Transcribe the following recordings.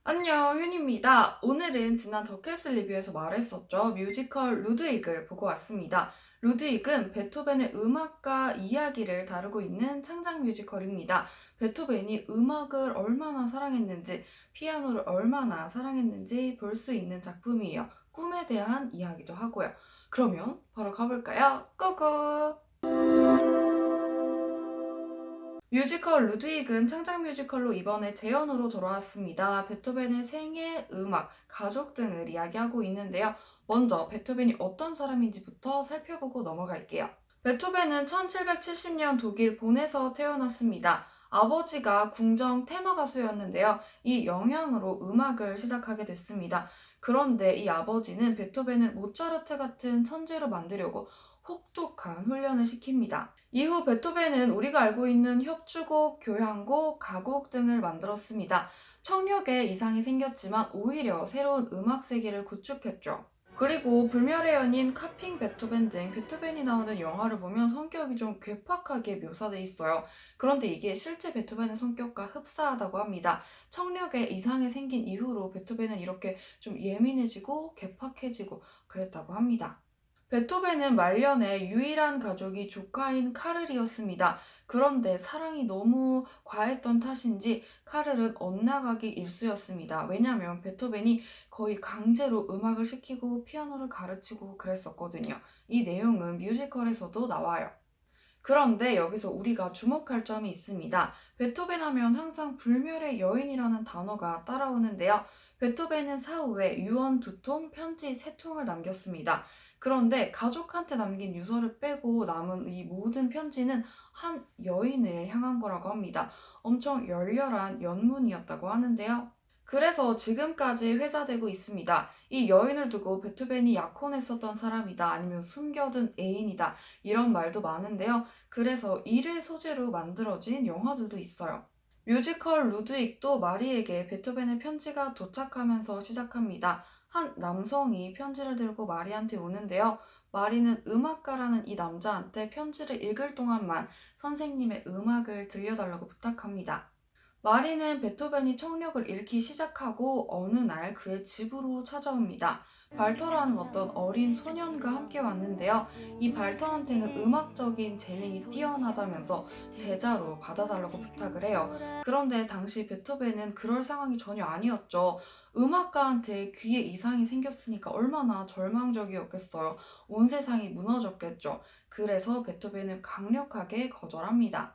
안녕, 윤입니다. 오늘은 지난 더캐슬 리뷰에서 말했었죠. 뮤지컬 루드윅을 보고 왔습니다. 루드윅은 베토벤의 음악과 이야기를 다루고 있는 창작 뮤지컬입니다. 베토벤이 음악을 얼마나 사랑했는지, 피아노를 얼마나 사랑했는지 볼 수 있는 작품이에요. 꿈에 대한 이야기도 하고요. 그러면 바로 가볼까요? 고고! 뮤지컬 루드윅은 창작 뮤지컬로 이번에 재연으로 돌아왔습니다. 베토벤의 생애, 음악, 가족 등을 이야기하고 있는데요. 먼저 베토벤이 어떤 사람인지부터 살펴보고 넘어갈게요. 베토벤은 1770년 독일 본에서 태어났습니다. 아버지가 궁정 테너 가수였는데요. 이 영향으로 음악을 시작하게 됐습니다. 그런데 이 아버지는 베토벤을 모차르트 같은 천재로 만들려고 혹독한 훈련을 시킵니다. 이후 베토벤은 우리가 알고 있는 협주곡, 교향곡, 가곡 등을 만들었습니다. 청력에 이상이 생겼지만 오히려 새로운 음악 세계를 구축했죠. 그리고 불멸의 연인, 카핑 베토벤 등 베토벤이 나오는 영화를 보면 성격이 좀 괴팍하게 묘사돼 있어요. 그런데 이게 실제 베토벤의 성격과 흡사하다고 합니다. 청력에 이상이 생긴 이후로 베토벤은 이렇게 좀 예민해지고 괴팍해지고 그랬다고 합니다. 베토벤은 말년에 유일한 가족이 조카인 카를이었습니다. 그런데 사랑이 너무 과했던 탓인지 카를은 엇나가기 일쑤였습니다. 왜냐하면 베토벤이 거의 강제로 음악을 시키고 피아노를 가르치고 그랬었거든요. 이 내용은 뮤지컬에서도 나와요. 그런데 여기서 우리가 주목할 점이 있습니다. 베토벤 하면 항상 불멸의 여인이라는 단어가 따라오는데요. 베토벤은 사후에 유언 2통, 편지 3통을 남겼습니다. 그런데 가족한테 남긴 유서를 빼고 남은 이 모든 편지는 한 여인을 향한 거라고 합니다. 엄청 열렬한 연문이었다고 하는데요. 그래서 지금까지 회자되고 있습니다. 이 여인을 두고 베토벤이 약혼했었던 사람이다, 아니면 숨겨둔 애인이다, 이런 말도 많은데요. 그래서 이를 소재로 만들어진 영화들도 있어요. 뮤지컬 루드윅도 마리에게 베토벤의 편지가 도착하면서 시작합니다. 한 남성이 편지를 들고 마리한테 오는데요. 마리는 음악가라는 이 남자한테 편지를 읽을 동안만 선생님의 음악을 들려달라고 부탁합니다. 마리는 베토벤이 청력을 잃기 시작하고 어느 날 그의 집으로 찾아옵니다. 발터라는 어떤 어린 소년과 함께 왔는데요. 이 발터한테는 음악적인 재능이 뛰어나다면서 제자로 받아달라고 부탁을 해요. 그런데 당시 베토벤은 그럴 상황이 전혀 아니었죠. 음악가한테 귀에 이상이 생겼으니까 얼마나 절망적이었겠어요. 온 세상이 무너졌겠죠. 그래서 베토벤은 강력하게 거절합니다.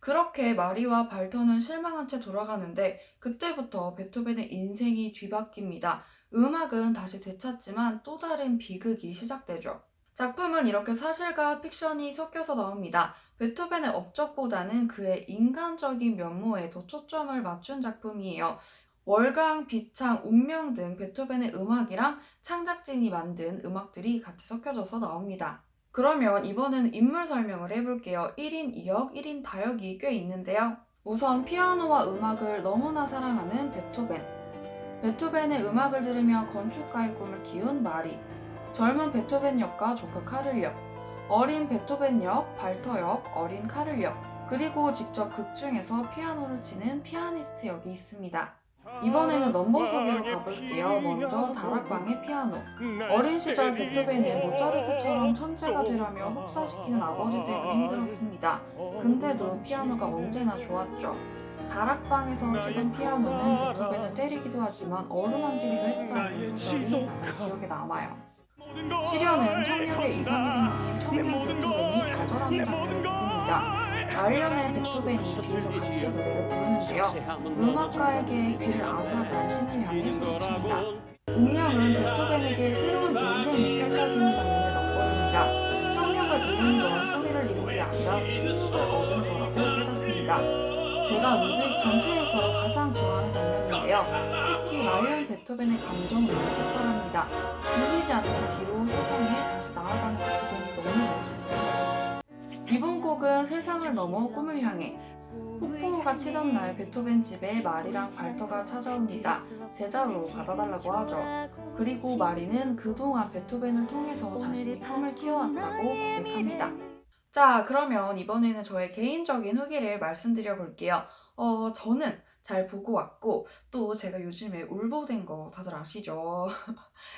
그렇게 마리와 발터는 실망한 채 돌아가는데 그때부터 베토벤의 인생이 뒤바뀝니다. 음악은 다시 되찾지만 또 다른 비극이 시작되죠. 작품은 이렇게 사실과 픽션이 섞여서 나옵니다. 베토벤의 업적보다는 그의 인간적인 면모에 더 초점을 맞춘 작품이에요. 월강, 비창, 운명 등 베토벤의 음악이랑 창작진이 만든 음악들이 같이 섞여져서 나옵니다. 그러면 이번에는 인물 설명을 해볼게요. 1인 2역, 1인 다역이 꽤 있는데요. 우선 피아노와 음악을 너무나 사랑하는 베토벤. 베토벤의 음악을 들으며 건축가의 꿈을 키운 마리. 젊은 베토벤 역과 조카 카를 역. 어린 베토벤 역, 발터 역, 어린 카를 역. 그리고 직접 극 중에서 피아노를 치는 피아니스트 역이 있습니다. 이번에는 넘버 소개로 가볼게요. 먼저 다락방의 피아노. 어린 시절 베토벤은 모차르트처럼 천재가 되려며 혹사시키는 아버지 때문에 힘들었습니다. 근데도 피아노가 언제나 좋았죠. 다락방에서 치던 피아노는 베토벤을 때리기도 하지만 어루만지기도 했다는 설정이 가장 기억에 남아요. 시련은 청력에 이상이 생긴 청년 베토벤이 좌절하는 장면을 보입니다. 말년에 베토벤이 뒤에서 같이 노래를 부르는데요. 음악가에게 귀를 아사간 신을 향해 소리칩니다. 운명은 베토벤에게 새로운 인생이 펼쳐지는 장면을 엿보입니다. 청력을 잃은 건 소리를 잃은 게 아니라 친구를 얻은 거라고 깨닫습니다. 제가 루드윅 전체에서 가장 좋아하는 장면인데요. 특히 말년 베토벤의 감정을 폭발합니다. 들리지 않는 귀로 세상에 다시 나아가는 베토벤이 너무 멋있어요. 이번 곡은 세상을 넘어 꿈을 향해. 폭풍우가 치던 날 베토벤 집에 마리랑 발터가 찾아옵니다. 제자로 받아달라고 하죠. 그리고 마리는 그동안 베토벤을 통해서 자신이 꿈을 키워왔다고 고백합니다. 자, 그러면 이번에는 저의 개인적인 후기를 말씀드려 볼게요. 저는 잘 보고 왔고, 또 제가 요즘에 울보된 거 다들 아시죠?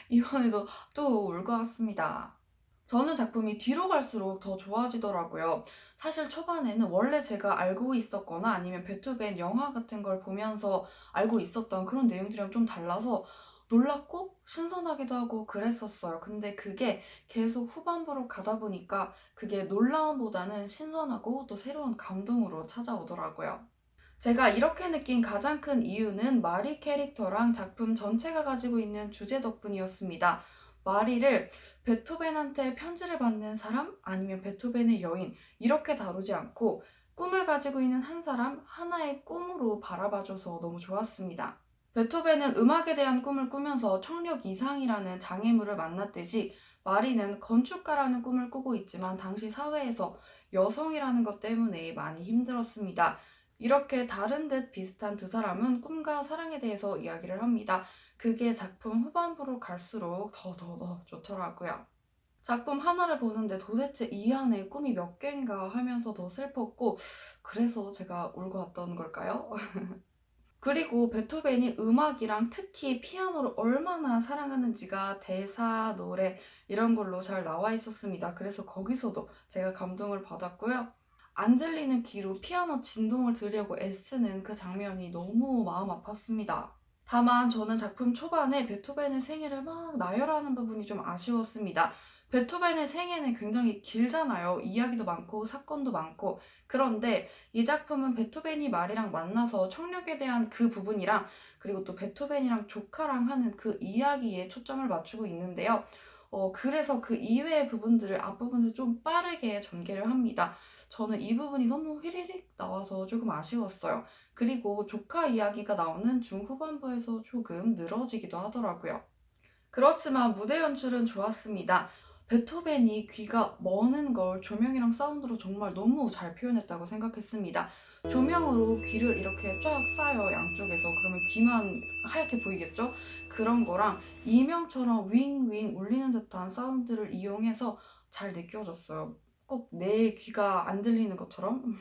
이번에도 또 울고 왔습니다. 저는 작품이 뒤로 갈수록 더 좋아지더라고요. 사실 초반에는 원래 제가 알고 있었거나 아니면 베토벤 영화 같은 걸 보면서 알고 있었던 그런 내용들이랑 좀 달라서 놀랍고 신선하기도 하고 그랬었어요. 근데 그게 계속 후반부로 가다 보니까 그게 놀라움보다는 신선하고 또 새로운 감동으로 찾아오더라고요. 제가 이렇게 느낀 가장 큰 이유는 마리 캐릭터랑 작품 전체가 가지고 있는 주제 덕분이었습니다. 마리를 베토벤한테 편지를 받는 사람 아니면 베토벤의 여인 이렇게 다루지 않고 꿈을 가지고 있는 한 사람 하나의 꿈으로 바라봐줘서 너무 좋았습니다. 베토벤은 음악에 대한 꿈을 꾸면서 청력 이상이라는 장애물을 만났듯이 마리는 건축가라는 꿈을 꾸고 있지만 당시 사회에서 여성이라는 것 때문에 많이 힘들었습니다. 이렇게 다른 듯 비슷한 두 사람은 꿈과 사랑에 대해서 이야기를 합니다. 그게 작품 후반부로 갈수록 더 좋더라고요. 작품 하나를 보는데 도대체 이 안에 꿈이 몇 개인가 하면서 더 슬펐고, 그래서 제가 울고 왔던 걸까요? 그리고 베토벤이 음악이랑 특히 피아노를 얼마나 사랑하는지가 대사, 노래 이런 걸로 잘 나와 있었습니다. 그래서 거기서도 제가 감동을 받았고요. 안 들리는 귀로 피아노 진동을 들으려고 애쓰는 그 장면이 너무 마음 아팠습니다. 다만 저는 작품 초반에 베토벤의 생애를 막 나열하는 부분이 좀 아쉬웠습니다. 베토벤의 생애는 굉장히 길잖아요. 이야기도 많고 사건도 많고. 그런데 이 작품은 베토벤이 말이랑 만나서 청력에 대한 그 부분이랑 그리고 또 베토벤이랑 조카랑 하는 그 이야기에 초점을 맞추고 있는데요. 그래서 그 이외의 부분들을 앞부분에서 좀 빠르게 전개를 합니다. 저는 이 부분이 너무 휘리릭 나와서 조금 아쉬웠어요. 그리고 조카 이야기가 나오는 중후반부에서 조금 늘어지기도 하더라고요. 그렇지만 무대 연출은 좋았습니다. 베토벤이 귀가 머는 걸 조명이랑 사운드로 정말 너무 잘 표현했다고 생각했습니다. 조명으로 귀를 이렇게 쫙 쌓여 양쪽에서 그러면 귀만 하얗게 보이겠죠? 그런 거랑 이명처럼 윙윙 울리는 듯한 사운드를 이용해서 잘 느껴졌어요. 꼭 내 귀가 안 들리는 것처럼.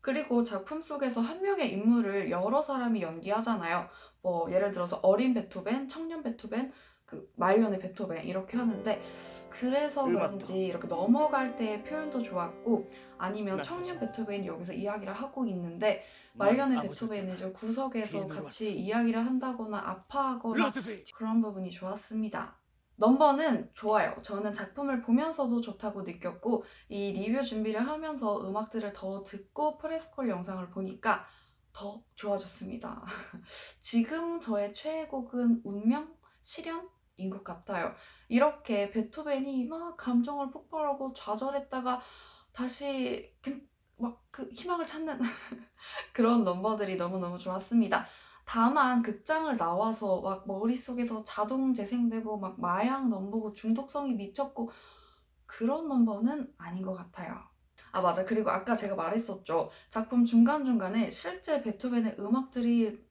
그리고 작품 속에서 한 명의 인물을 여러 사람이 연기하잖아요. 뭐 예를 들어서 어린 베토벤, 청년 베토벤, 그 말년의 베토벤 이렇게 하는데 그래서 음악도 그런지 이렇게 넘어갈 때의 표현도 좋았고 아니면 청년 나타서 베토벤이 여기서 이야기를 하고 있는데 난 말년의 아버지를 베토벤이 떠나 저 구석에서 비엔나로 같이 왔어. 이야기를 한다거나 아파하거나 루드베이 그런 부분이 좋았습니다. 넘버는 좋아요. 저는 작품을 보면서도 좋다고 느꼈고 이 리뷰 준비를 하면서 음악들을 더 듣고 프레스콜 영상을 보니까 더 좋아졌습니다. 지금 저의 최애곡은 운명? 실현인 것 같아요. 이렇게 베토벤이 막 감정을 폭발하고 좌절했다가 다시 막 그 희망을 찾는 그런 넘버들이 너무너무 좋았습니다. 다만 극장을 나와서 막 머릿속에서 자동 재생되고 막 마약 넘보고 중독성이 미쳤고 그런 넘버는 아닌 것 같아요. 아, 맞아. 그리고 아까 제가 말했었죠. 작품 중간중간에 실제 베토벤의 음악들이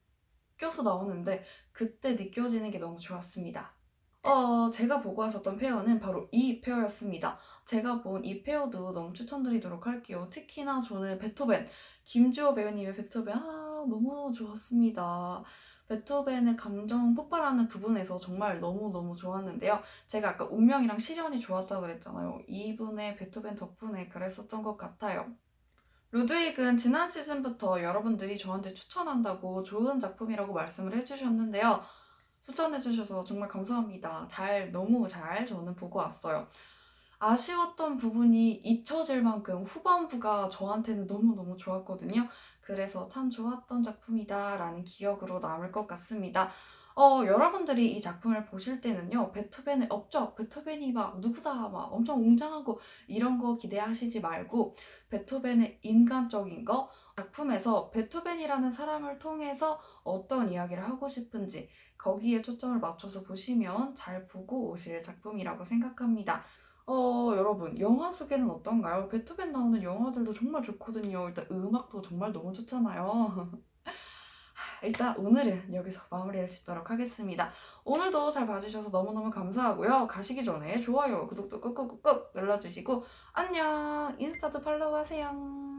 껴서 나오는데 그때 느껴지는 게 너무 좋았습니다. 제가 보고 왔었던 페어는 바로 이 페어였습니다. 제가 본 이 페어도 너무 추천드리도록 할게요. 특히나 저는 베토벤, 김주호 배우님의 베토벤, 너무 좋았습니다. 베토벤의 감정 폭발하는 부분에서 정말 너무너무 좋았는데요. 제가 아까 운명이랑 시련이 좋았다고 그랬잖아요. 이분의 베토벤 덕분에 그랬었던 것 같아요. 루드윅은 지난 시즌부터 여러분들이 저한테 추천한다고 좋은 작품이라고 말씀을 해주셨는데요. 추천해주셔서 정말 감사합니다. 너무 잘 저는 보고 왔어요. 아쉬웠던 부분이 잊혀질 만큼 후반부가 저한테는 너무너무 좋았거든요. 그래서 참 좋았던 작품이다라는 기억으로 남을 것 같습니다. 여러분들이 이 작품을 보실 때는요, 베토벤의 업적, 베토벤이 막 누구다, 막 엄청 웅장하고 이런 거 기대하시지 말고, 베토벤의 인간적인 거, 작품에서 베토벤이라는 사람을 통해서 어떤 이야기를 하고 싶은지, 거기에 초점을 맞춰서 보시면 잘 보고 오실 작품이라고 생각합니다. 여러분, 영화 소개는 어떤가요? 베토벤 나오는 영화들도 정말 좋거든요. 일단 음악도 정말 너무 좋잖아요. 일단 오늘은 여기서 마무리를 짓도록 하겠습니다. 오늘도 잘 봐주셔서 너무너무 감사하고요. 가시기 전에 좋아요, 구독도 꾹꾹꾹꾹 눌러주시고 안녕! 인스타도 팔로우 하세요.